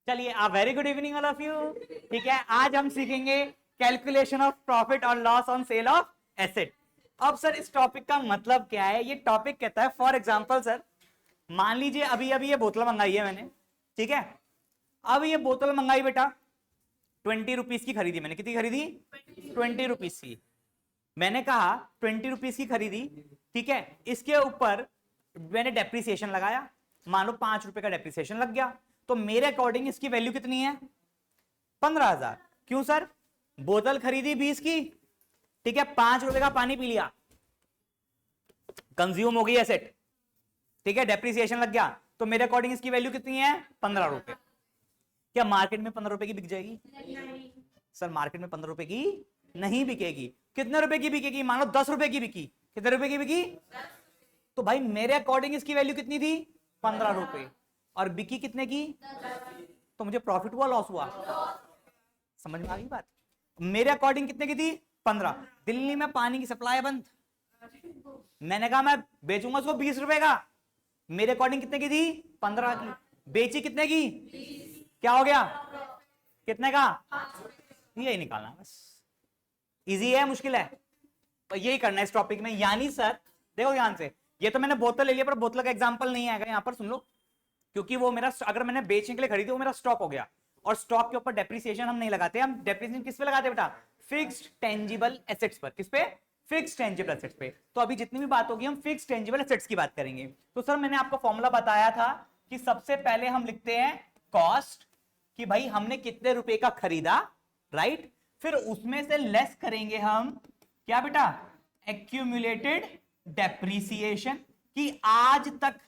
चलिए आप very good evening all of you. ठीक है, आज हम सीखेंगे कैलकुलेशन ऑफ प्रॉफिट और loss on sale of asset. अब सर इस टॉपिक का मतलब क्या है? ये टॉपिक कहता है, फॉर एग्जांपल सर मान लीजिए अभी अभी ये बोतल मंगाई है मैंने, ठीक है। अब ये बोतल मंगाई बेटा 20 रुपीज की खरीदी मैंने। कितनी खरीदी? 20 रुपीज की। मैंने कहा 20 रुपीज की खरीदी, ठीक है। इसके ऊपर मैंने डेप्रिसिएशन लगाया, मान लो 5 रुपए का डेप्रिसिएशन लग गया, तो मेरे अकॉर्डिंग इसकी वैल्यू कितनी है? 15,000। क्यों सर? बोतल खरीदी 20 की, ठीक है, 5 रुपए का पानी पी लिया, कंज्यूम हो गई एसेट, ठीक है, डेप्रिसिएशन लग गया, तो मेरे अकॉर्डिंग इसकी वैल्यू कितनी है? 15 रुपए। क्या मार्केट में 15 रुपए की बिक जाएगी? नहीं सर, मार्केट में 15 रुपए की नहीं बिकेगी। कितने रुपए की बिकेगी? मान लो 10 रुपए की बिकी। कितने रुपए की बिकी? तो भाई मेरे अकॉर्डिंग इसकी वैल्यू कितनी थी? 15 रुपए। और बिकी कितने की? तो मुझे प्रॉफिट हुआ लॉस हुआ? समझ में आ गई बात? मेरे अकॉर्डिंग कितने की थी? 15। दिल्ली में पानी की सप्लाई बंद, मैंने कहा मैं बेचूंगा उसको 20 रुपए का। मेरे अकॉर्डिंग कितने की थी? 15 की। बेची कितने की? क्या हो गया? कितने का? यही निकालना बस। इजी है मुश्किल है? तो यही करना है इस टॉपिक में। यानी सर देखो ध्यान से, ये तो मैंने बोतल ले लिया पर बोतल का एग्जांपल नहीं आएगा यहां पर, सुन लो। क्योंकि वो मेरा, अगर मैंने बेचने के लिए खरीदी वो मेरा स्टॉक हो गया, और स्टॉक के ऊपर डेप्रिसिएशन हम नहीं लगाते। हम डेप्रिसिएशन किस पे लगाते हैं बेटा? फिक्स्ड टेंजिबल एसेट्स पर। किस पे? फिक्स्ड टेंजिबल एसेट्स पे। तो अभी जितनी भी बात होगी हम फिक्स्ड टेंजिबल एसेट्स की बात करेंगे। तो सर मैंने आपको फॉर्मूला बताया था कि सबसे पहले हम लिखते हैं कॉस्ट, कि भाई हमने कितने रुपए का खरीदा, राइट। फिर उसमें से लेस करेंगे हम क्या बेटा? एक्यूमुलेटेड डेप्रिसिएशन, कि आज तक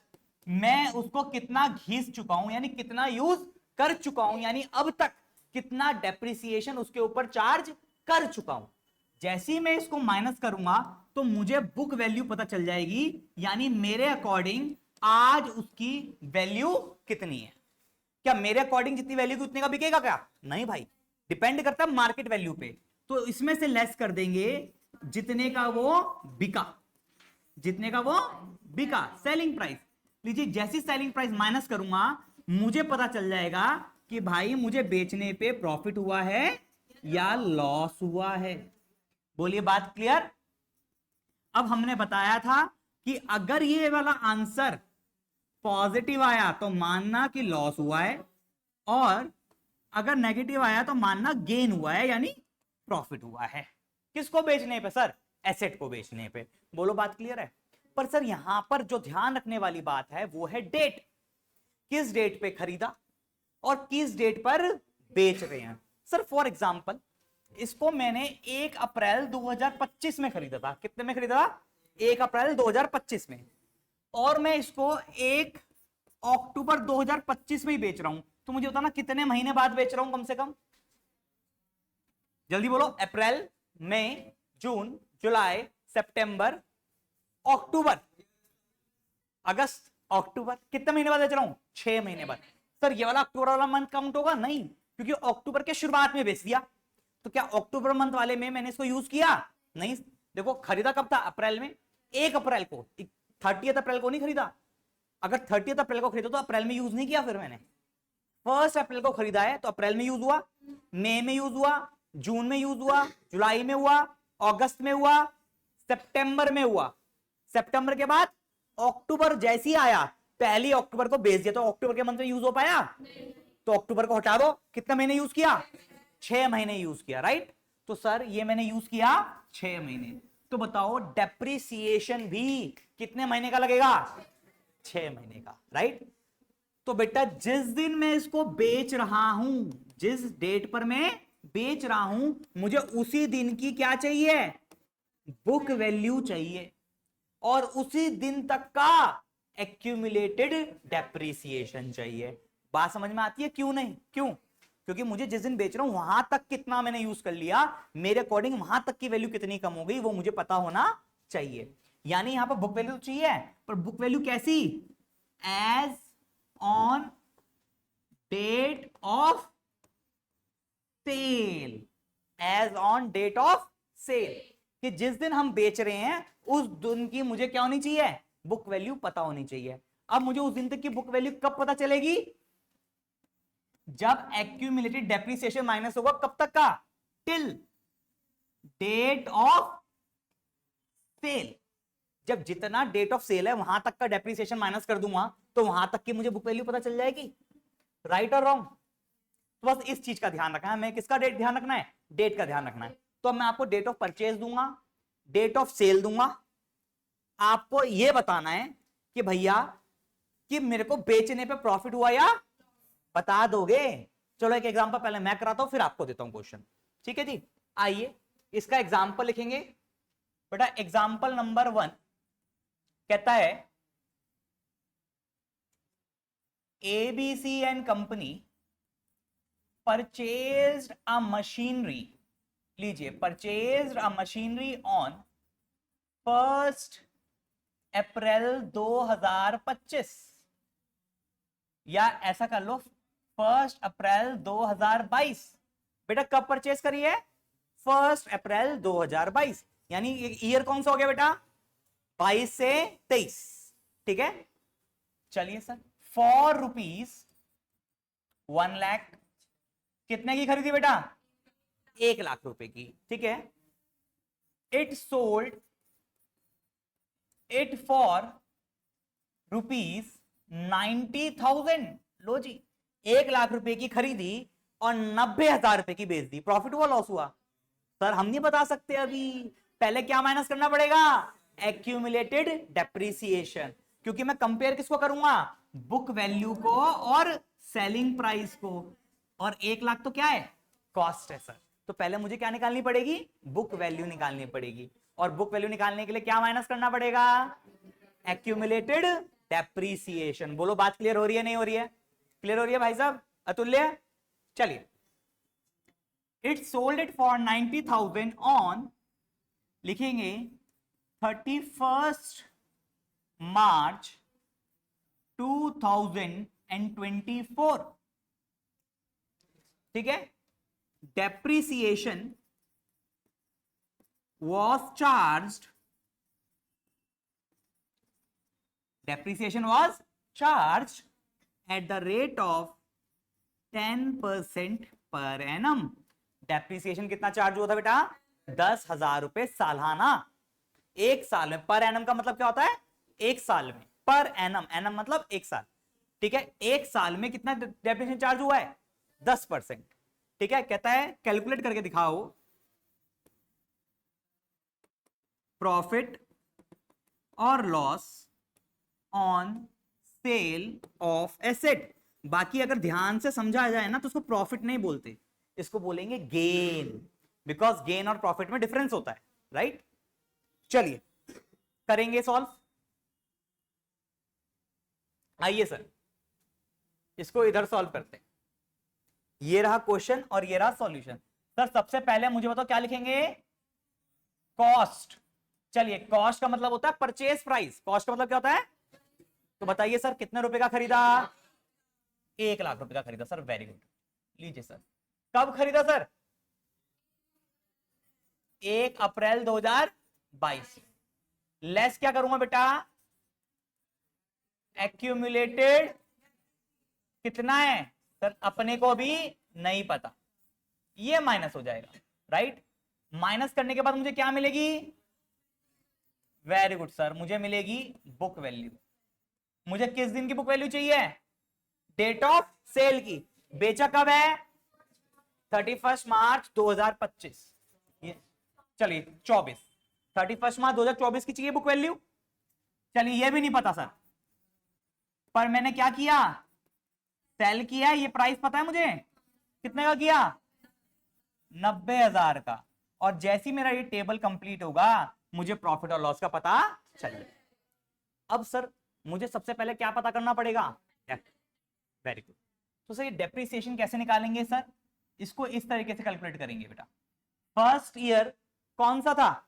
मैं उसको कितना घिस चुका हूं, यानी कितना यूज कर चुका हूं, यानी अब तक कितना डेप्रिसिएशन उसके ऊपर चार्ज कर चुका हूं। जैसे ही मैं इसको माइनस करूंगा तो मुझे बुक वैल्यू पता चल जाएगी, यानी मेरे अकॉर्डिंग आज उसकी वैल्यू कितनी है। क्या मेरे अकॉर्डिंग जितनी वैल्यू की उतने का बिकेगा क्या? नहीं भाई, डिपेंड करता है मार्केट वैल्यू पे। तो इसमें से लेस कर देंगे जितने का वो बिका, जितने का वो बिका, सेलिंग प्राइस। लीजिए जैसी सेलिंग प्राइस माइनस करूंगा मुझे पता चल जाएगा कि भाई मुझे बेचने पे प्रॉफिट हुआ है या लॉस हुआ है। बोलिए बात क्लियर? अब हमने बताया था कि अगर ये वाला आंसर पॉजिटिव आया तो मानना कि लॉस हुआ है, और अगर नेगेटिव आया तो मानना गेन हुआ है, यानी प्रॉफिट हुआ है। किसको बेचने पे सर? एसेट को बेचने पे। बोलो बात क्लियर है? पर सर यहां पर जो ध्यान रखने वाली बात है वो है डेट। किस डेट पे खरीदा और किस डेट पर बेच रहे हैं। सर फॉर एग्जांपल इसको मैंने 1 अप्रैल 2025 में खरीदा था। कितने में खरीदा था? 1 अप्रैल 2025 में। और मैं इसको 1 अक्टूबर 2025 में ही बेच रहा हूं। तो मुझे बताना कितने महीने बाद बेच रहा हूं कम से कम? जल्दी बोलो। अप्रैल, मई, जून, जुलाई, सितंबर, अक्टूबर, अगस्त, अक्टूबर। कितने महीने बाद बेच रहा हूं? 6 महीने बाद। सर ये वाला अक्टूबर वाला मंथ काउंट होगा? नहीं, क्योंकि अक्टूबर के शुरुआत में बेच दिया। तो क्या अक्टूबर मंथ वाले में मैंने इसको यूज किया? नहीं। देखो खरीदा कब था? अप्रैल में। 1 अप्रैल को, 30 अप्रैल को नहीं खरीदा। अगर 30 अप्रैल को खरीदा तो अप्रैल में यूज नहीं किया। फिर मैंने 1 अप्रैल को खरीदा है तो अप्रैल में यूज हुआ, मई में यूज हुआ, जून में यूज हुआ, जुलाई में हुआ, अगस्त में हुआ, सितंबर में हुआ। सितंबर के बाद अक्टूबर जैसे ही आया, 1 अक्टूबर को बेच दिया। तो अक्टूबर के मंथ में यूज हो पाया? तो अक्टूबर को हटा दो। कितने महीने यूज किया? 6 महीने यूज किया, राइट। तो सर ये मैंने यूज किया 6 महीने। तो बताओ डेप्रिसिएशन भी कितने महीने का लगेगा? 6 महीने का, राइट। तो बेटा जिस दिन मैं इसको बेच रहा हूं, जिस डेट पर मैं बेच रहा हूं, मुझे उसी दिन की क्या चाहिए? बुक वैल्यू चाहिए, और उसी दिन तक का एक्यूमुलेटेड डेप्रिसिएशन चाहिए। बात समझ में आती है? क्यों नहीं? क्यों? क्योंकि मुझे जिस दिन बेच रहा हूं वहां तक कितना मैंने यूज कर लिया, मेरे अकॉर्डिंग वहां तक की वैल्यू कितनी कम हो गई वो मुझे पता होना चाहिए। यानी यहां पर बुक वैल्यू चाहिए, पर बुक वैल्यू कैसी? As on date of sale. As on date of sale, कि जिस दिन हम बेच रहे हैं उस दिन की मुझे क्या होनी चाहिए? बुक वैल्यू पता होनी चाहिए। अब मुझे उस दिन तक की बुक वैल्यू कब पता चलेगी? जब एक्यूमुलेटेड डेप्रिसिएशन माइनस होगा कब तक का, टिल डेट ऑफ सेल। जब जितना डेट ऑफ सेल है वहां तक का डेप्रिसिएशन माइनस कर दूंगा तो वहां तक की मुझे बुक वैल्यू पता चल जाएगी, राइट और रॉन्ग। तो बस इस चीज का ध्यान रखना है, हमें किसका डेट ध्यान रखना है, डेट का ध्यान रखना है। तो मैं आपको डेट ऑफ परचेज दूंगा, डेट ऑफ सेल दूंगा, आपको यह बताना है कि भैया कि मेरे को बेचने पे प्रॉफिट हुआ या बता दोगे। चलो एक एग्जांपल पहले मैं कराता हूं फिर आपको देता हूं क्वेश्चन, ठीक है जी। आइए इसका एग्जांपल लिखेंगे बेटा। एग्जांपल नंबर 1 कहता है ABC and company purchased a machinery, लीजिए परचेज्ड अ मशीनरी ऑन 1 अप्रैल 2025, या ऐसा कर लो 1 अप्रैल 2022। बेटा कब परचेज करी है, 1 अप्रैल 2022, यानी ईयर कौन सा हो गया बेटा, 22 से 23, ठीक है। चलिए सर, फॉर रुपीज 1 लाख, कितने की खरीदी बेटा, 1 लाख रुपए की, ठीक है। It sold it for rupees 90,000, लो जी 1 लाख रुपए की खरीदी और 90,000 रुपए की बेच दी, प्रॉफिट हुआ लॉस हुआ, सर हम नहीं बता सकते अभी, पहले क्या माइनस करना पड़ेगा, एक्यूमुलेटेड डेप्रिसिएशन, क्योंकि मैं कंपेयर किसको करूंगा, बुक वैल्यू को और सेलिंग प्राइस को, और 1 लाख तो क्या है, कॉस्ट है सर। तो पहले मुझे क्या निकालनी पड़ेगी, बुक वैल्यू निकालनी पड़ेगी, और बुक वैल्यू निकालने के लिए क्या माइनस करना पड़ेगा, एक्यूमुलेटेड डेप्रिसिएशन। बोलो बात क्लियर हो रही है नहीं हो रही है, क्लियर हो रही है भाई साहब, अतुल्य। चलिए, it sold it for 90,000 on, लिखेंगे 31 मार्च 2024, ठीक है। Depreciation was charged, depreciation was charged at the rate of 10% per annum। Depreciation कितना चार्ज हुआ था बेटा, 10,000 रुपए सालाना, एक साल में। पर एनम का मतलब क्या होता है, एक साल में, पर एनम, एनम मतलब एक साल, ठीक है। एक साल में कितना डेप्रिसिएशन चार्ज हुआ है, 10%, ठीक है। कहता है कैलकुलेट करके दिखाओ प्रॉफिट और loss on sale of asset. बाकी अगर ध्यान से समझा जाए ना तो उसको प्रॉफिट नहीं बोलते, इसको बोलेंगे गेन, बिकॉज गेन और प्रॉफिट में डिफरेंस होता है, राइट। चलिए करेंगे सॉल्व। आइए सर इसको इधर सॉल्व करते हैं, ये रहा क्वेश्चन और ये रहा सॉल्यूशन। सर सबसे पहले मुझे बताओ क्या लिखेंगे, कॉस्ट। चलिए कॉस्ट का मतलब होता है परचेज प्राइस, कॉस्ट का मतलब क्या होता है, तो बताइए सर कितने रुपए का खरीदा, 1 लाख रुपए का खरीदा सर, वेरी गुड। लीजिए सर कब खरीदा सर, 1 अप्रैल 2022। लेस क्या करूंगा बेटा, एक्यूमुलेटेड कितना है सर, अपने को भी नहीं पता, ये माइनस हो जाएगा, राइट। माइनस करने के बाद मुझे क्या मिलेगी, वेरी गुड सर, मुझे मिलेगी बुक वैल्यू। मुझे किस दिन की बुक वैल्यू चाहिए, डेट ऑफ सेल की, बेचा कब है 31 मार्च 2025, ये चलिए 24, 31 मार्च 2024 की चाहिए बुक वैल्यू। चलिए ये भी नहीं पता सर, पर मैंने क्या किया, सेल किया, ये प्राइस पता है मुझे कितने का किया, 90,000 का, और जैसे ही मेरा ये टेबल कंप्लीट होगा मुझे प्रॉफिट और लॉस का पता चलिए। अब सर मुझे सबसे पहले क्या पता करना पड़ेगा, वेरी गुड। तो सर ये डेप्रिसिएशन कैसे निकालेंगे सर, इसको इस तरीके से कैलकुलेट करेंगे बेटा। फर्स्ट ईयर कौन सा था,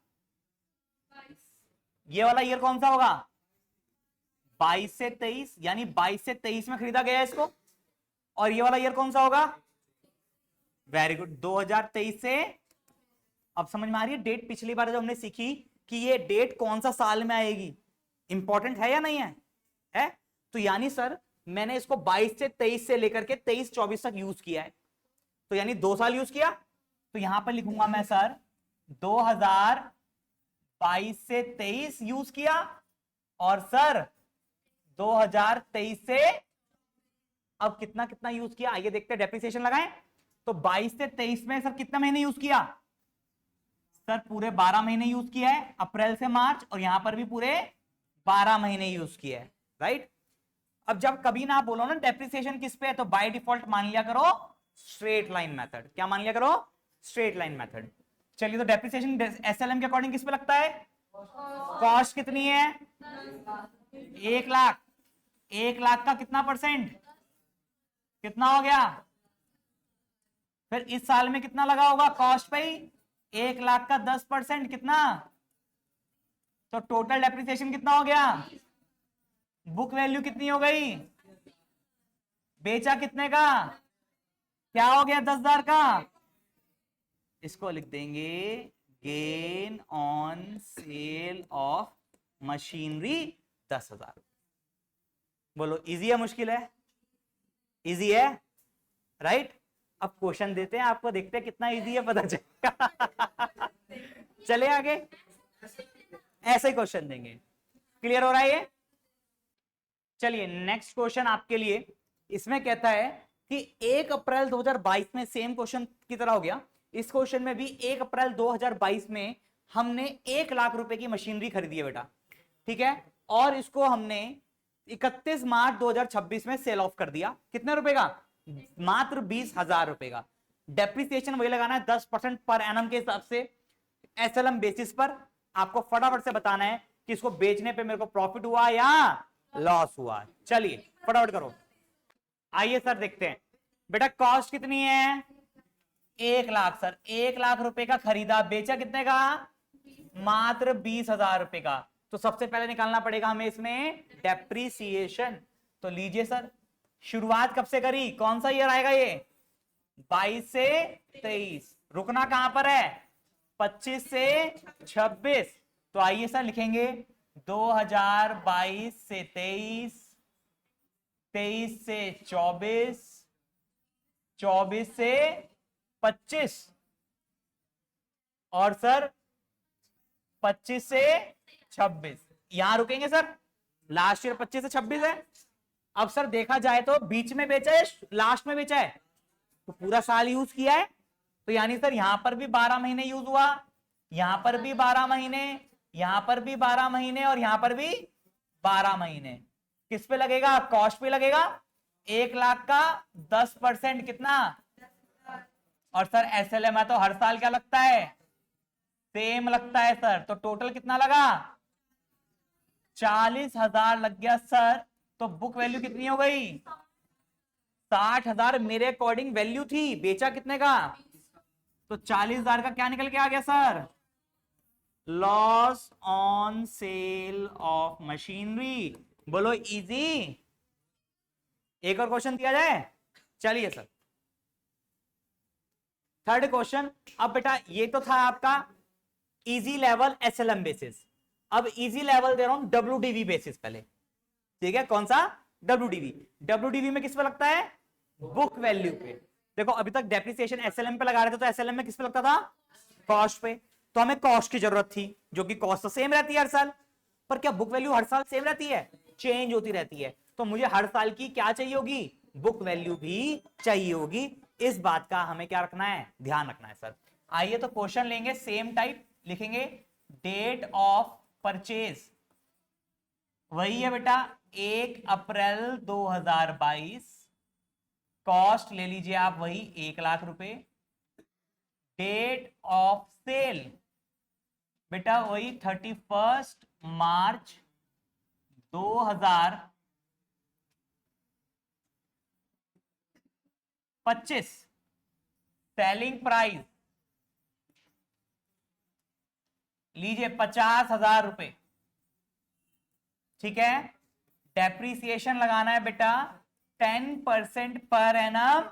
ये वाला ईयर कौन सा होगा, 22 से 23, यानी 22 से 23 में खरीदा गया इसको, और ये वाला ईयर कौन सा होगा, वेरी गुड 2023 से। अब समझ में आ रही है डेट, पिछली बार जब हमने सीखी कि ये डेट कौन सा साल में आएगी, इंपॉर्टेंट है या नहीं है, है? तो यानी सर मैंने इसको 22 से 23 से लेकर के 23-24 तक यूज किया है, तो यानी 2 साल यूज किया, तो यहां पर लिखूंगा मैं सर 2022 से 23 यूज किया, और सर 2023 से अब कितना कितना यूज किया, आइए देखते हैं, डेप्रिसिएशन लगाएं। तो 22 से 23 में सर कितने महीने यूज किया, सर पूरे 12 महीने यूज किया है, अप्रैल से मार्च, और यहां पर भी पूरे 12 महीने यूज किया है, राइट। अब जब कभी ना बोलो ना डेप्रिसिएशन किस पे है, तो बाय डिफॉल्ट मान लिया करो स्ट्रेट लाइन मेथड। क्या मान लिया करो, स्ट्रेट लाइन मेथड। चलिए, तो डेप्रिसिएशन एसएलएम के अकॉर्डिंग किस पे लगता है, कॉस्ट कितनी है, 1 लाख, 1 लाख का कितना परसेंट, कितना हो गया, फिर इस साल में कितना लगा होगा कॉस्ट पे, 1 लाख का 10% कितना, तो टोटल डेप्रिसिएशन कितना हो गया, बुक वैल्यू कितनी हो गई, बेचा कितने का, क्या हो गया 10,000 का, इसको लिख देंगे gain on sale of machinery 10,000। बोलो इजी है मुश्किल है, इजी है, राइट। अब क्वेश्चन देते हैं आपको, देखते हैं कितना इजी है, पता चलेगा। चले आगे, ऐसे ही क्वेश्चन देंगे। क्लियर हो रहा है ये। चलिए नेक्स्ट क्वेश्चन आपके लिए, इसमें कहता है कि 1 अप्रैल 2022 में, सेम क्वेश्चन की तरह हो गया, इस क्वेश्चन में भी 1 अप्रैल 2022 में हमने 1 लाख रुपए की मशीनरी खरीदी है बेटा, ठीक है, और इसको हमने 31 मार्च 2026 में सेल ऑफ कर दिया, कितने रुपए का, मात्र 20,000 रुपए का। डेप्रिसिएशन वही लगाना है 10% पर एनम के हिसाब से, एसएलएम बेसिस पर। आपको फटाफट से बताना है कि इसको बेचने पे मेरे को प्रॉफिट हुआ या लॉस हुआ। चलिए फटाफट करो। आइए सर देखते हैं, बेटा कॉस्ट कितनी है, 1 लाख सर, 1 लाख रुपए का खरीदा, बेचा कितने का, मात्र 20,000 रुपए का। तो सबसे पहले निकालना पड़ेगा हमें इसमें डेप्रिसिएशन। तो लीजिए सर, शुरुआत कब से करी, कौन सा ईयर आएगा ये, 22 से 23, रुकना कहां पर है, 25 से 26। तो आइए सर लिखेंगे 2022 से 23, 23 से 24, 24 से 25, और सर 25 से 26, यहां रुकेंगे सर, लास्ट ईयर 25 से 26 है। अब सर देखा जाए तो बीच में बेचा है, लास्ट में बेचा है, तो पूरा साल यूज किया है, तो यानी सर यहां पर भी 12 महीने यूज हुआ, यहां पर भी 12 महीने, यहां पर भी 12 महीने, और यहां पर भी 12 महीने। किस पे लगेगा, कॉस्ट पे लगेगा। 1 लाख का 10% कितना, और सर एसएलएम है तो हर साल क्या लगता है, सेम लगता है सर। तो टोटल कितना लगा, 40,000 लग गया सर। तो बुक वैल्यू कितनी हो गई, 60,000 मेरे अकॉर्डिंग वैल्यू थी, बेचा कितने का, तो 40,000 का क्या निकल के आ गया sir, loss on sale of machinery. बोलो इजी। एक और क्वेश्चन दिया जाए, चलिए सर थर्ड क्वेश्चन। अब बेटा ये तो था आपका इजी लेवल एसएलएम बेसिस, अब इजी लेवल दे रहा हूं डब्ल्यूडीवी बेसिस पहले, ठीक है। कौन सा, डब्ल्यूडीवी। डब्ल्यूडीवी में किस पे लगता है, बुक वैल्यू पे। देखो अभी तक डेप्रिसिएशन एसएलएम पे लगा रहे थे, तो एसएलएम में किस पे लगता था, कॉस्ट पे। तो हमें कॉस्ट की जरूरत थी, जो कि कॉस्ट तो सेम रहती है हर साल, पर क्या बुक वैल्यू हर साल सेम रहती है, चेंज होती रहती है। तो मुझे हर साल की क्या चाहिए होगी, बुक वैल्यू भी चाहिए होगी। इस बात का हमें क्या रखना है, ध्यान रखना है सर। आइए तो क्वेश्चन लेंगे सेम टाइप, लिखेंगे डेट ऑफ परचेज, वही है बेटा 1 अप्रैल 2022, कॉस्ट ले लीजिए आप वही 1 लाख रुपए, डेट ऑफ सेल बेटा वही 31 मार्च 2025, सेलिंग प्राइस लीजिए 50,000 रुपए, ठीक है। डेप्रिसिएशन लगाना है बेटा 10% per annum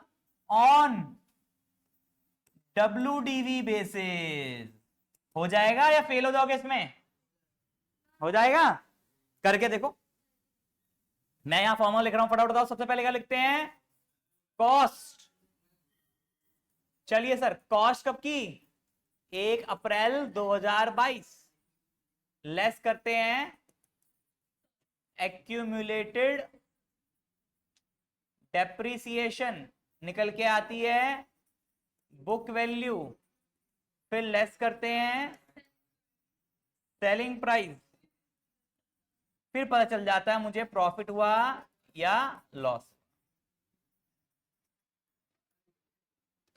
on WDV basis. हो जाएगा या फेल हो जाओगे इसमें, हो जाएगा, करके देखो। मैं यहां फॉर्मूला लिख रहा हूं, फटाफट बताओ। सबसे पहले क्या लिखते हैं? कॉस्ट। चलिए सर, कॉस्ट कब की? 1 अप्रैल 2022 लेस करते हैं एक्यूमुलेटेड डेप्रिसिएशन, निकल के आती है बुक वैल्यू, फिर लेस करते हैं सेलिंग प्राइस, फिर पता चल जाता है मुझे प्रॉफिट हुआ या लॉस।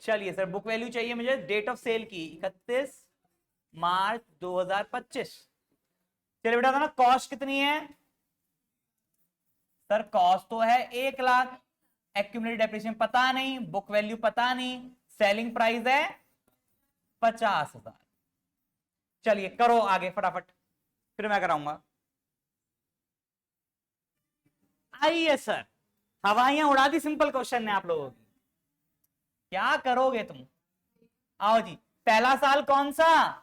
चलिए सर, बुक वैल्यू चाहिए मुझे डेट ऑफ सेल की 31 मार्च 2025। चलिए बेटा, था ना कॉस्ट कितनी है? सर कॉस्ट तो है 1 लाख, एक्यूमुलेटेड डेप्रिसिएशन पता नहीं, बुक वैल्यू पता नहीं, सेलिंग प्राइस है 50,000। चलिए करो आगे फटाफट, फिर मैं कराऊंगा। आइए सर, हवाइयां उड़ा दी सिंपल क्वेश्चन ने आप लोगों की। क्या करोगे तुम? आओ जी, पहला साल कौन सा?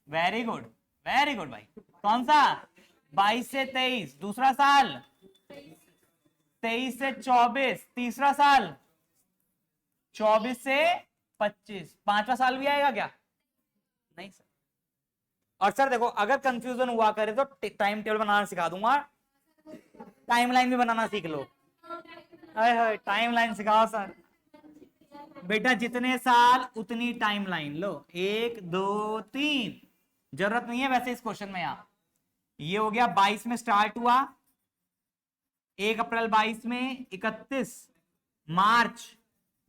वेरी गुड, वेरी गुड भाई। कौन सा? 22 से 23। दूसरा साल 23 से 24। तीसरा साल 24 से 25। पांचवा साल भी आएगा क्या? नहीं सर। और सर देखो, अगर कंफ्यूजन हुआ करे तो टाइम टेबल बनाना सिखा दूंगा, टाइमलाइन भी बनाना सीख लो। हाय टाइमलाइन सिखाओ सर। बेटा जितने साल उतनी टाइमलाइन लो, 1 2 3। जरूरत नहीं है वैसे इस क्वेश्चन में। यहां ये हो गया 22 में स्टार्ट हुआ, 1 अप्रैल 22 में, 31 मार्च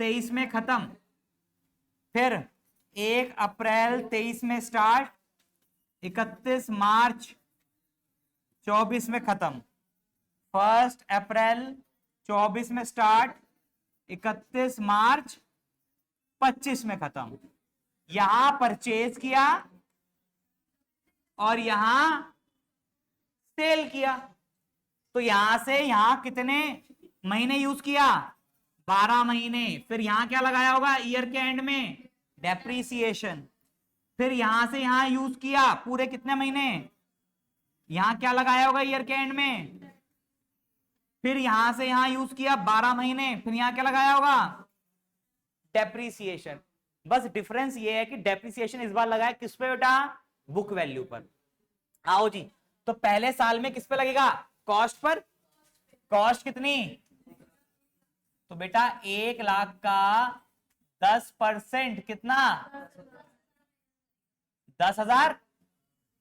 23 में खत्म, फिर 1 अप्रैल 23 में स्टार्ट, 31 मार्च 24 में खत्म, 1 अप्रैल 24 में स्टार्ट, 31 मार्च 25 में खत्म। यहां परचेज किया और यहां सेल किया, तो यहां से यहां कितने महीने यूज किया? 12 महीने। फिर यहां क्या लगाया होगा ईयर के एंड में? डेप्रीसिएशन। फिर यहां से यहां यूज किया पूरे कितने महीने? यहां क्या लगाया होगा ईयर के एंड में? फिर यहां से यहां यूज किया 12 महीने, फिर यहां क्या लगाया होगा? डेप्रीसिएशन। बस डिफरेंस ये है कि डेप्रीसिएशन इस बार लगाया किस पे बेटा? बुक वैल्यू पर। आओ जी, तो पहले साल में किस पे लगेगा? Cost per. कॉस्ट कितनी? तो बेटा 1 लाख का 10% कितना? 10,000।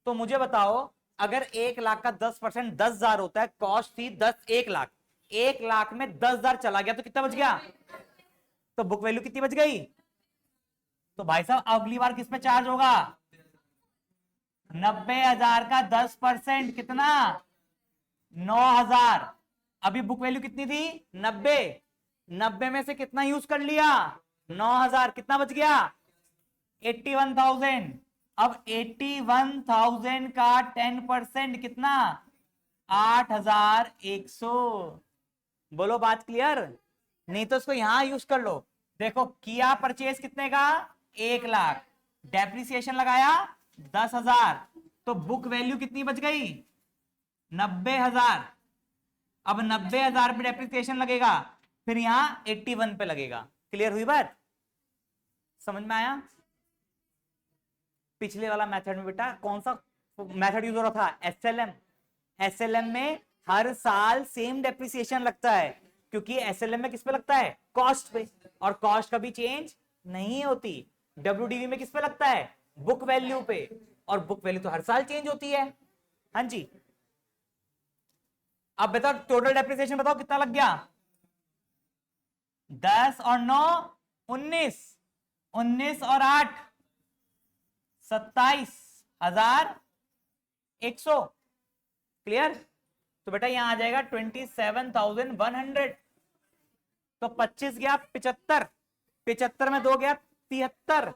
तो मुझे बताओ, अगर 1 लाख का 10% 10,000 होता है, कॉस्ट थी 1 लाख, 1 लाख में 10,000 चला गया तो कितना बच गया? तो बुक वैल्यू कितनी बच गई? तो भाई साहब अगली बार किस पे चार्ज होगा? 90,000 का 10% कितना? 9,000। अभी बुक वैल्यू कितनी थी? 90। 90 में से कितना यूज कर लिया? 9,000। कितना बच गया? 81,000। अब 81,000 का 10% कितना? 8,100। बोलो बात क्लियर? नहीं तो इसको यहां यूज कर लो। देखो किया परचेज कितने का? 1 लाख, डेप्रिसिएशन लगाया 10,000, तो बुक वैल्यू कितनी बच गई? 90,000। अब 90,000 पे डेप्रिसिएशन लगेगा, फिर यहां 81 पे लगेगा। क्लियर हुई बात? समझ में आया? पिछले वाला मेथड में बेटा कौन सा मेथड यूज हो रहा था? एसएलएम। एसएलएम में हर साल सेम डेप्रिसिएशन लगता है, क्योंकि एसएलएम में किस पे लगता है? कॉस्ट पे, और कॉस्ट कभी चेंज नहीं होती। डब्ल्यूडीवी में किस पे लगता है? बुक वैल्यू पे, और बुक वैल्यू तो हर साल चेंज होती है। हाँ जी। अब बताओ टोटल डेप्रिसिएशन बताओ कितना लग गया? 10 और 9 19, 19 और 8 27,100। क्लियर? तो बेटा यहां आ जाएगा 27,100। तो 25 गया 75, 75 में 2 गया 73,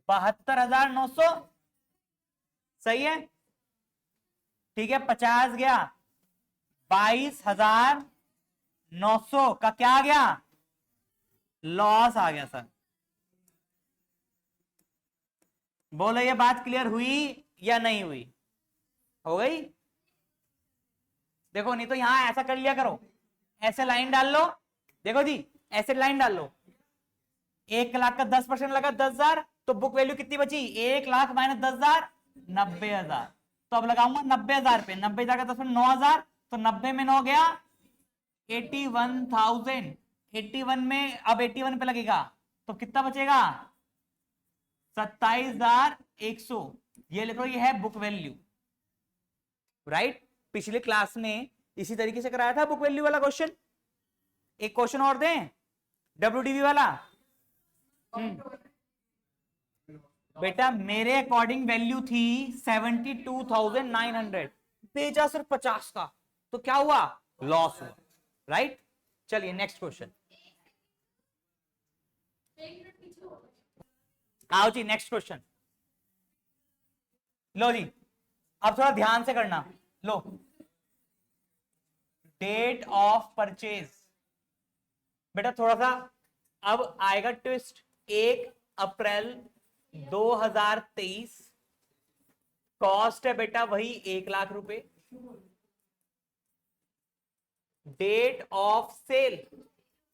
72,900। सही है? ठीक है। 50 गया 22,900 का क्या आ गया? लॉस आ गया सर। बोलो ये बात क्लियर हुई या नहीं हुई? हो गई? देखो, नहीं तो यहां ऐसा कर लिया करो, ऐसे लाइन डाल लो, देखो जी ऐसे लाइन डाल लो, 1 लाख का 10% लगा 10,000, तो बुक वैल्यू कितनी बची, 1 लाख माइनस 10,000, 90,000। तो अब लगाऊंगा 90,000 पे, 90,000 का 10% 9,000, तो 90 में 9 गया 81,000, 81 में अब 81 पे लगेगा तो कितना बचेगा 27,100। ये लिखो, ये है बुक वैल्यू, राइट। पिछले क्लास में इसी तरीके से कराया था बुक वैल्यू वाला क्वेश्चन। एक क्वेश्चन और दें, WDV वाला। बेटा मेरे अकॉर्डिंग वैल्यू थी 72,900, बेचा सिर्फ 50 का, तो क्या हुआ, लॉस हुआ, राइट। चलिए नेक्स्ट क्वेश्चन, आओ जी नेक्स्ट क्वेश्चन। लो जी, अब थोड़ा ध्यान से करना, लो, डेट ऑफ परचेज, बेटा थोड़ा सा अब आएगा ट्विस्ट। 1 अप्रैल 2023, कॉस्ट है बेटा वही 1 लाख रुपए, डेट ऑफ सेल,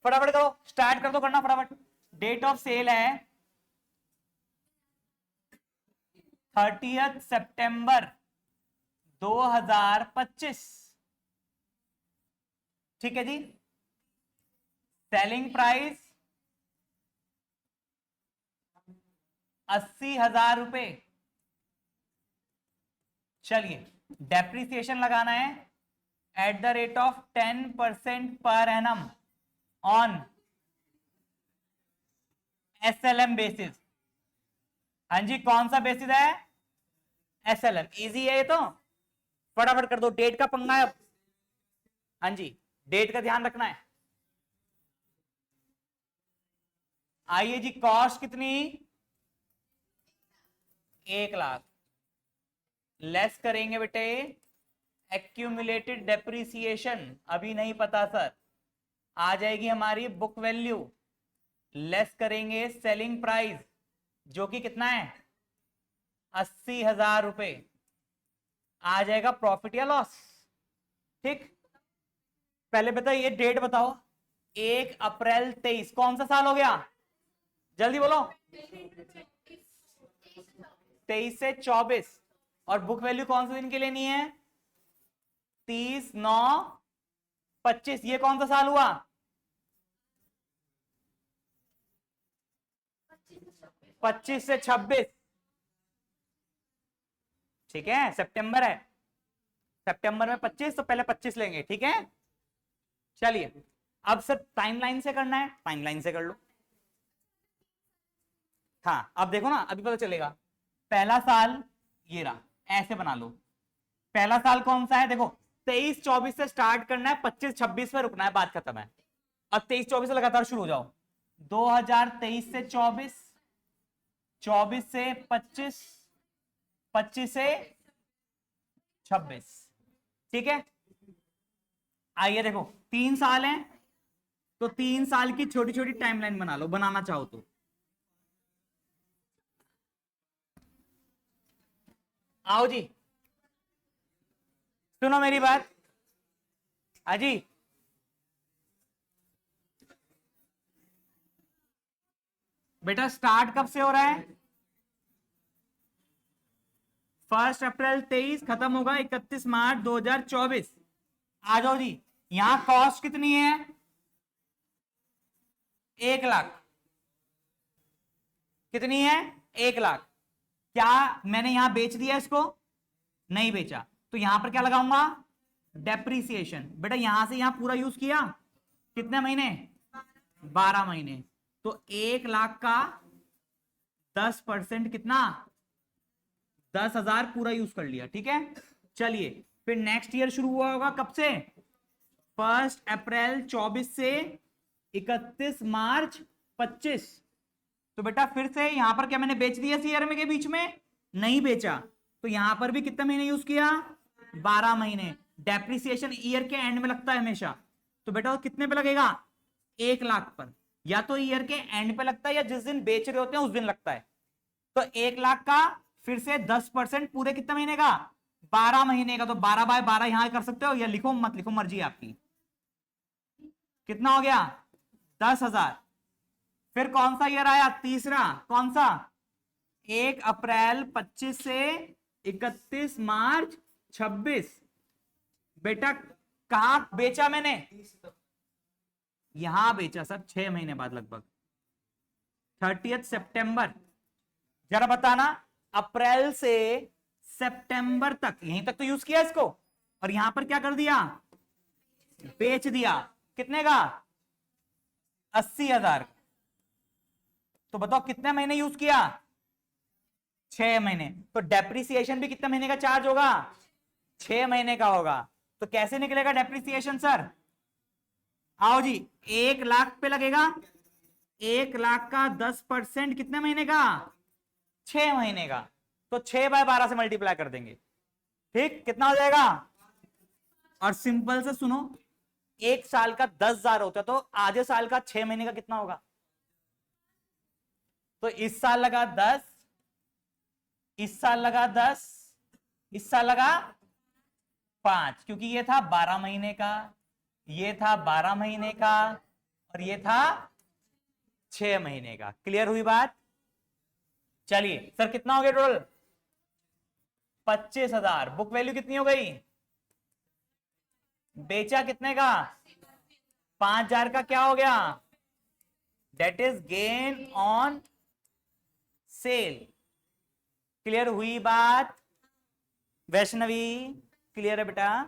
फटाफट करो, स्टार्ट कर दो करना फटाफट। डेट ऑफ सेल है 30 सितंबर 2025, ठीक है जी। सेलिंग प्राइस 80,000 रुपए। चलिए डेप्रिसिएशन लगाना है at the rate of 10% per annum on SLM basis. हाँ जी, कौन सा बेसिस है, SLM। इजी है ये तो, फटाफट कर दो, डेट का पंगा है। हाँ जी, डेट का ध्यान रखना है। आइए जी, कॉस्ट कितनी, 1 लाख, लेस करेंगे बेटे एक्यूमुलेटेड डेप्रिसिएशन, अभी नहीं पता सर, आ जाएगी हमारी बुक वैल्यू, लेस करेंगे सेलिंग प्राइस जो कि कितना है 80,000 रुपए, आ जाएगा प्रॉफिट या लॉस, ठीक। पहले बताइए डेट बताओ, 1 अप्रैल 23, कौन सा साल हो गया, जल्दी बोलो, 23 से 24, और बुक वैल्यू कौन से दिन के लिए नहीं है, 30/9/25, ये कौन सा साल हुआ, 25 से 26, ठीक है, सितंबर है, सितंबर में 25, तो पहले 25 लेंगे, ठीक है। चलिए अब सर टाइमलाइन से करना है, टाइमलाइन से कर लो। हाँ अब देखो ना, अभी पता चलेगा। पहला साल ये रहा, ऐसे बना लो, पहला साल कौन सा है, देखो 23-24 से स्टार्ट करना है, 25-26 में रुकना है, बात खत्म है। अब 23-24 से लगातार शुरू हो जाओ, 2023 से 24, 24 से 25, 25 से 26, ठीक है। आइए देखो 3 साल हैं, तो 3 साल की छोटी छोटी टाइमलाइन बना लो, बनाना चाहो तो। आओ जी, सुनो मेरी बात, अजी बेटा स्टार्ट कब से हो रहा है, 1 अप्रैल 23, खत्म होगा 31 मार्च 2024। आ जाओ जी, यहां कॉस्ट कितनी है, 1 लाख, कितनी है 1 लाख। क्या मैंने यहां बेच दिया इसको, नहीं बेचा, तो यहां पर क्या लगाऊंगा, डेप्रीसिएशन। बेटा यहां से यहां पूरा यूज किया, कितने महीने, 12 महीने, तो 1 लाख का 10% कितना, 10,000 पूरा यूज कर लिया, ठीक है। चलिए फिर नेक्स्ट ईयर शुरू हुआ होगा कब से, 1 अप्रैल 24 से 31 मार्च 25, तो बेटा फिर से यहां पर क्या मैंने बेच दिया इस ईयर में के बीच में, नहीं बेचा, तो यहां पर भी कितने महीने यूज किया, 12 महीने। डेप्रिसिएशन ईयर के एंड में लगता है हमेशा, तो बेटा वो कितने पे लगेगा, 1 लाख पर, या तो ईयर के एंड पे लगता है या जिस दिन बेच रहे होते हैं उस दिन लगता है। तो 1 लाख का फिर से 10% पूरे कितने महीने का, 12 महीने का, तो 12/12 यहां कर सकते हो, या लिखो मत लिखो, मर्जी है आपकी। कितना हो गया? 10,000। फिर कौन सा ईयर आया? तीसरा, कौन सा? 1 अप्रैल 25 से 31 मार्च 26। बेटा कहां बेचा मैंने? यहां बेचा सर, 6 महीने बाद लगभग 30 सितंबर। जरा बताना, अप्रैल से सितंबर तक, यहीं तक तो यूज किया इसको, और यहां पर क्या कर दिया? बेच दिया। कितने का? 80,000। तो बताओ कितने महीने यूज किया? 6 महीने। तो डेप्रिसिएशन भी कितने महीने का चार्ज होगा? 6 महीने का होगा। तो कैसे निकलेगा डेप्रिसिएशन सर? आओ जी, 1 लाख पे लगेगा। 1 लाख का 10% कितने महीने का? 6 महीने का। तो 6/12 से मल्टीप्लाई कर देंगे। ठीक, कितना हो जाएगा? और सिंपल से सुनो, 1 साल का 10,000 होता है, तो आधे साल का 6 महीने का कितना होगा? तो इस साल लगा 10, इस साल लगा 10, इस साल लगा 5, क्योंकि ये था 12 महीने का, ये था 12 महीने का, और ये था 6 महीने का। क्लियर हुई बात? चलिए सर, कितना हो गया टोटल? 25,000। बुक वैल्यू कितनी हो गई? बेचा कितने का? 5,000 का। क्या हो गया? That is gain on cell. Clear हुई बात वैष्णवी? क्लियर है बेटा?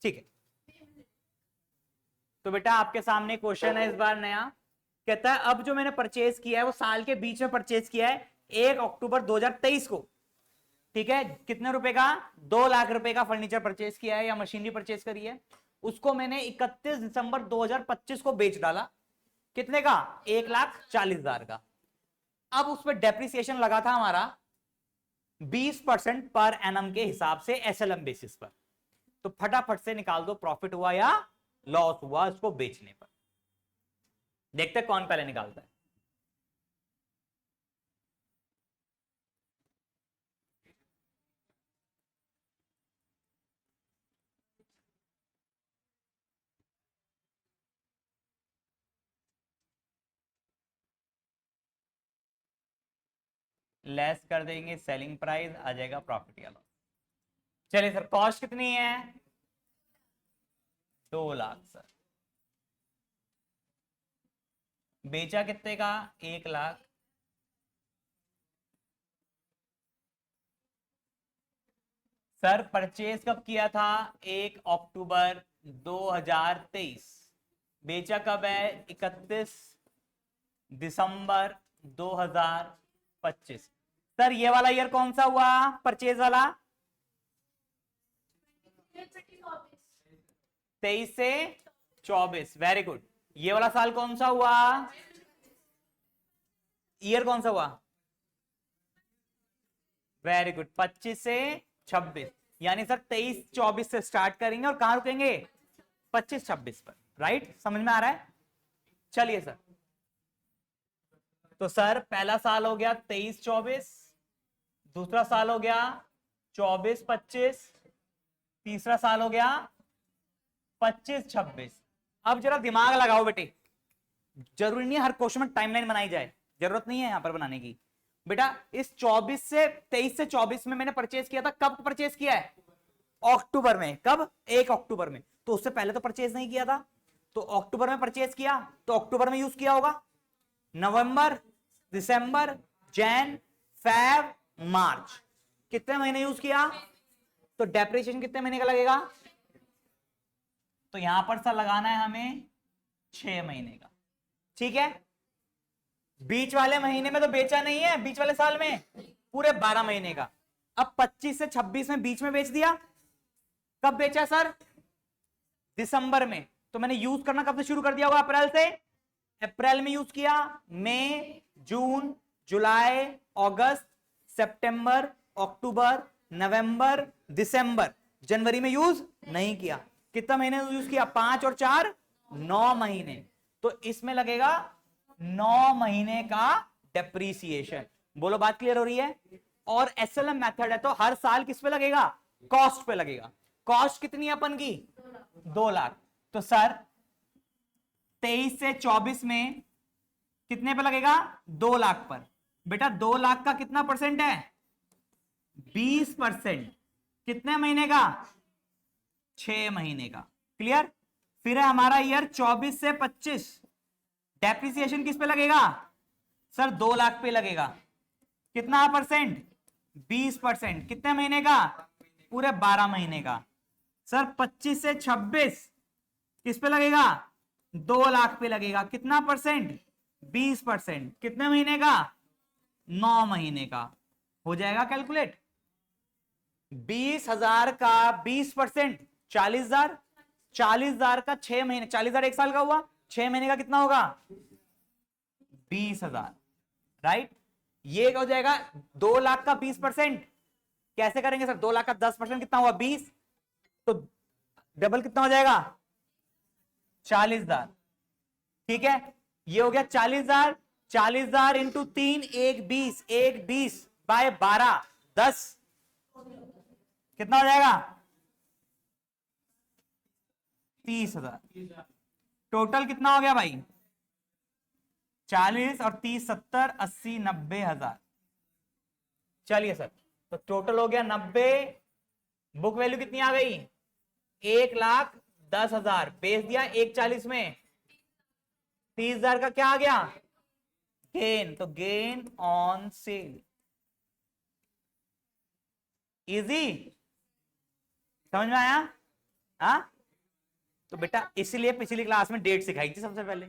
ठीक है। तो बेटा आपके सामने क्वेश्चन है इस बार नया। कहता है अब जो मैंने परचेज किया है वो साल के बीच में परचेज किया है, 1 अक्टूबर 2023 को। ठीक है, कितने रुपए का? 2 लाख रुपए का फर्नीचर परचेज किया है या मशीनरी परचेज करी है। उसको मैंने 31 दिसंबर 2025 को बेच डाला। कितने का? 1,40,000 का। अब उस पर डेप्रिसिएशन लगा था हमारा 20% पर एनम के हिसाब से, एसएलएम बेसिस पर। तो फटाफट से निकाल दो, प्रॉफिट हुआ या लॉस हुआ इसको बेचने पर। देखते हैं कौन पहले निकालता है। लेस कर देंगे सेलिंग प्राइस, आ जाएगा प्रॉफिट या लॉस। चलिए सर, कॉस्ट कितनी है? 2 लाख सर। बेचा कितने का? 1 लाख। सर परचेज कब किया था? 1 अक्टूबर 2023। बेचा कब है? 31 दिसंबर 2025। सर ये वाला ईयर कौन सा हुआ परचेज वाला? 23 से 24। Very good. ये वाला साल कौन सा हुआ? ईयर कौन सा हुआ? वेरी गुड, 25 से 26। यानी सर 23-24 से स्टार्ट करेंगे और कहां रुकेंगे? 25-26 पर। राइट, समझ में आ रहा है? चलिए सर, तो सर पहला साल हो गया 23-24, दूसरा साल हो गया 24-25, तीसरा साल हो गया 25-26। अब जरा दिमाग लगाओ बेटे, जरूरी नहीं है हर क्वेश्चन में टाइमलाइन बनाई जाए, जरूरत नहीं है यहां पर बनाने की। बेटा इस 23 से 24 में मैंने परचेज किया था। कब परचेज किया है? अक्टूबर में। कब? 1 अक्टूबर में। तो उससे पहले तो परचेज नहीं किया था, तो अक्टूबर में परचेज किया, तो अक्टूबर में यूज किया होगा। नवंबर, दिसंबर, जैन, फेब, मार्च, कितने महीने यूज किया? तो डेप्रिसिएशन कितने महीने का लगेगा? तो यहां पर सर लगाना है हमें 6 महीने का। ठीक है, बीच वाले महीने में तो बेचा नहीं है, बीच वाले साल में पूरे 12 महीने का। अब 25 से 26 में बीच में बेच दिया। कब बेचा सर? दिसंबर में। तो मैंने यूज करना कब से शुरू कर दिया होगा? अप्रैल से। अप्रैल में यूज किया, मई, जून, जुलाई, अगस्त, सितंबर, अक्टूबर, नवंबर, दिसंबर। जनवरी में यूज नहीं किया। कितना महीने यूज किया? 5 और 4 9 महीने। तो इसमें लगेगा 9 महीने का डेप्रीसिएशन। बोलो बात क्लियर हो रही है? और एसएलएम मेथड है तो हर साल किस पे लगेगा? कॉस्ट पे लगेगा। कॉस्ट कितनी है अपन की? 2 लाख। तो सर 23 से 24 में कितने पे लगेगा? 2 लाख पर। बेटा 2 लाख का कितना परसेंट है? 20%। कितने महीने का? 6 महीने का। क्लियर? फिर है हमारा ईयर 24 से 25। डेप्रिसिएशन किस पे लगेगा? सर 2 लाख पे लगेगा। कितना परसेंट? 20%। कितने महीने का? पूरे 12 महीने का। सर 25 से 26 किस पे लगेगा? 2 लाख पे लगेगा। कितना परसेंट? 20%। कितने महीने का? 9 महीने का। हो जाएगा कैलकुलेट। 20,000 का 20%, 40,000। 40,000 का 6 महीने, 40,000 1 साल का हुआ, 6 महीने का कितना होगा? 20,000। राइट? ये हो जाएगा 2 लाख का 20%। कैसे करेंगे सर? 2 लाख का 10% कितना हुआ? 20। तो डबल कितना हो जाएगा? 40,000। ठीक है, ये हो गया 40,000। 40,000 इंटू 3, 1 20, 1 20 बाय 12, 10। कितना हो जाएगा? 30,000। टोटल कितना हो गया भाई? 40 और 30, 70, 80, 90,000। चलिए सर, तो टोटल हो गया 90। बुक वैल्यू कितनी आ गई? 1,10,000। बेच दिया 140 में। 30,000 का क्या आ गया? गेन। तो गेन ऑन सेल। इजी? समझ में आया? हाँ? तो बेटा इसीलिए पिछली क्लास में डेट सिखाई थी सबसे पहले।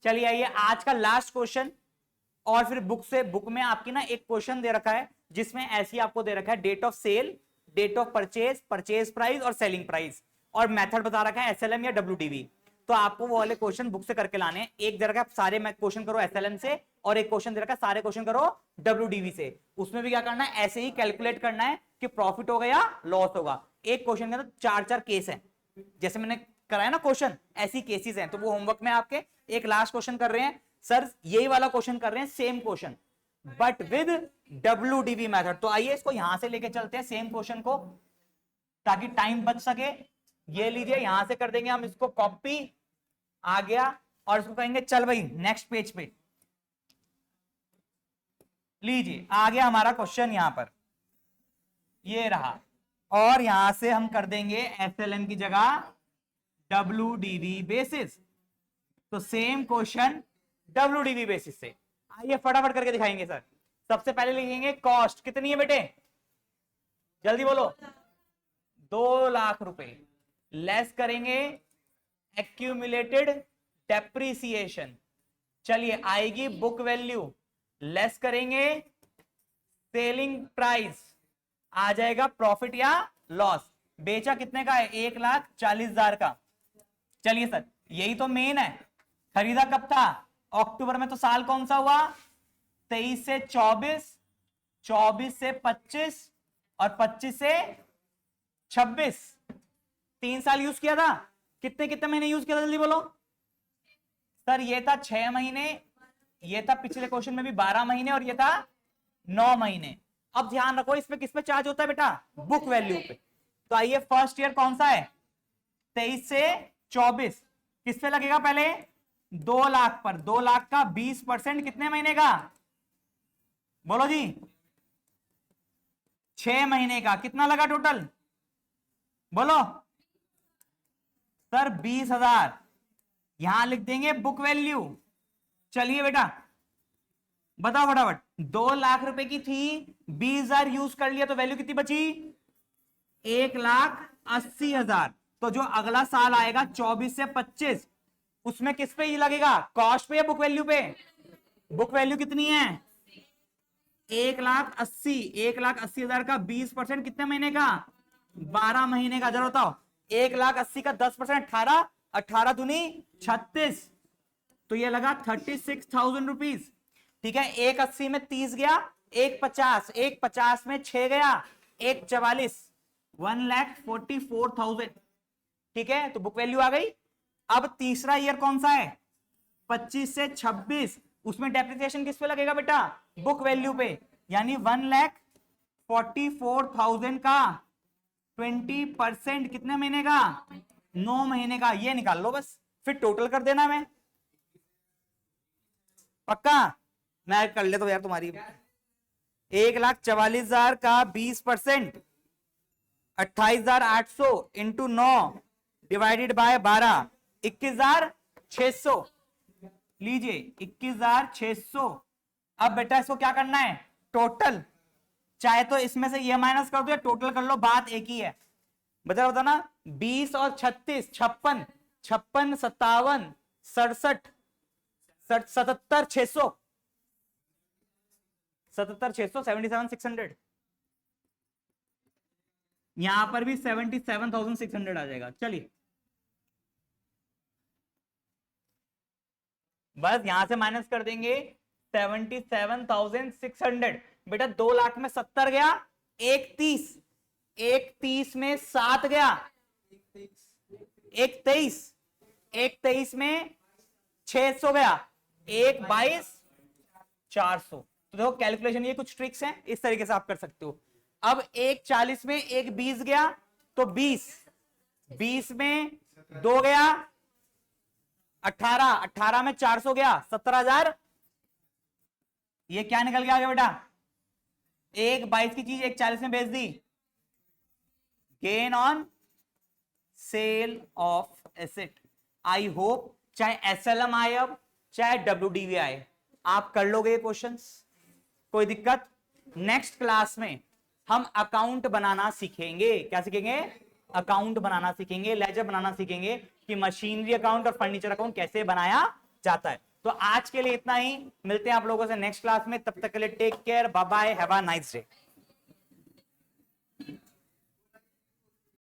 चलिए आइए आज का लास्ट क्वेश्चन। और फिर बुक में आपकी ना एक क्वेश्चन दे रखा है जिसमें ऐसी आपको दे रखा है date of sale, date of purchase, purchase price और सेलिंग प्राइस, और मेथड बता रखा है एसएलएम या डब्ल्यूडीवी। तो आपको वो वाले क्वेश्चन बुक से करके लाने हैं। एक दे रखा है सारे क्वेश्चन करो एसएलएम से, और एक क्वेश्चन दे रखा है सारे क्वेश्चन करो डब्ल्यूडीवी से। उसमें भी क्या करना है? ऐसे ही कैलकुलेट करना है कि प्रॉफिट होगा या लॉस होगा। एक क्वेश्चन के अंदर 4-4 केस है, जैसे मैंने कराया ना क्वेश्चन, ऐसी केसेस हैं। तो वो होमवर्क में आपके एक लास्ट क्वेश्चन कर रहे हैं सर, यही वाला क्वेश्चन कर रहे हैं, same question but with WDV method. तो आइए इसको यहां से लेके चलते हैं सेम क्वेश्चन को, ताकि टाइम बच सके। ये लीजिए, यहां से कर देंगे हम इसको कॉपी। आ गया, और इसको कहेंगे चल भाई नेक्स्ट पेज पे। लीजिए आ गया हमारा क्वेश्चन यहां पर, ये रहा। और यहां से हम कर देंगे एसएलएम की जगह डब्ल्यूडीवी बेसिस। तो सेम क्वेश्चन डब्ल्यूडीवी बेसिस से। आइए फटाफट करके दिखाएंगे सर। सबसे पहले लिखेंगे कॉस्ट कितनी है बेटे, जल्दी बोलो। 2 लाख रुपए। लेस करेंगे एक्यूमुलेटेड डेप्रिसिएशन। चलिए आएगी बुक वैल्यू। लेस करेंगे सेलिंग प्राइस, आ जाएगा प्रॉफिट या लॉस। बेचा कितने का है? 1,40,000 का। चलिए सर, यही तो मेन है। खरीदा कब था? अक्टूबर में। तो साल कौन सा हुआ? 23 से 24, 24 से 25 और 25 से 26। 3 साल यूज किया था। कितने कितने महीने यूज किया था, जल्दी बोलो सर। ये था 6 महीने, ये था पिछले क्वेश्चन में भी 12 महीने, और ये था 9 महीने। अब ध्यान रखो इसमें किस पे चार्ज होता है बेटा? बुक वैल्यू पे। तो आइए फर्स्ट ईयर कौन सा है? 23 से 24 किस पे लगेगा? पहले 2 लाख पर। 2 लाख का 20% कितने महीने का? बोलो जी। 6 महीने का। कितना लगा टोटल? बोलो सर 20,000। यहां लिख देंगे बुक वैल्यू। चलिए बेटा बताओ फटाफट। 2 लाख रुपए की थी, 20,000 यूज कर लिया, तो वैल्यू कितनी बची? 1,80,000। तो जो अगला साल आएगा 24 से 25, उसमें किस पे ये लगेगा? कॉस्ट पे या बुक वैल्यू पे? बुक वैल्यू कितनी है? 1,80,000। 1,80,000 का 20% कितने महीने का? 12 महीने का। जरा बताओ 1,80,000 का 10%, 18, 18 दूनी 36, तो ये लगा 36,000 रुपीज। ठीक है, 1,80 में 30 गया, 1,50, 1,50 में 6 गया, 1,44, 1,44,000। ठीक है, तो बुक वैल्यू आ गई। अब तीसरा ईयर कौन सा है? 25 से 26। उसमें डेप्रिसिएशन किस पे लगेगा बेटा? बुक वैल्यू पे, यानी 44,000 का 20% कितने महीने का? 9 महीने का। ये निकाल लो बस, फिर टोटल कर देना। मैं पक्का मैं कर लेता हूं यार तुम्हारी। 1,44,000 का 20% 28,800 इंटू 9 डिवाइडेड बाय 12, 21,600। लीजिए 21,600। अब बेटा इसको क्या करना है? टोटल। चाहे तो इसमें से ये माइनस कर दो या टोटल कर लो, बात एक ही है। बता बता ना, 20 और 36 56, 56 57 67 77 600 77 600 77 600। यहां पर भी 77,600 आ जाएगा। चलिए बस यहां से माइनस कर देंगे 77,600। बेटा 2 लाख में 70 गया, एक 30, एक 30 में 7 गया, एक 23, एक 23 में 600 गया, एक 22 400। तो देखो कैलकुलेशन, ये कुछ ट्रिक्स हैं, इस तरीके से आप कर सकते हो। अब एक 40 में एक 20 गया तो 20, 20 में 2 गया 18, 18 में 400 गया 17,000। ये क्या निकल गया आगे बेटा? एक 22 की चीज एक 40 में बेच दी। Gain on sale of asset. I hope चाहे एसएलएम आए अब चाहे डब्ल्यूडीवी आए, आप कर लोगे ये क्वेश्चंस, कोई दिक्कत? नेक्स्ट क्लास में हम अकाउंट बनाना सीखेंगे। क्या सीखेंगे? अकाउंट बनाना सीखेंगे, लेजर बनाना सीखेंगे कि मशीनरी अकाउंट और फर्नीचर अकाउंट कैसे बनाया जाता है। तो आज के लिए इतना ही, मिलते हैं आप लोगों से नेक्स्ट क्लास में। तब तक के लिए take care, bye bye, have a nice day.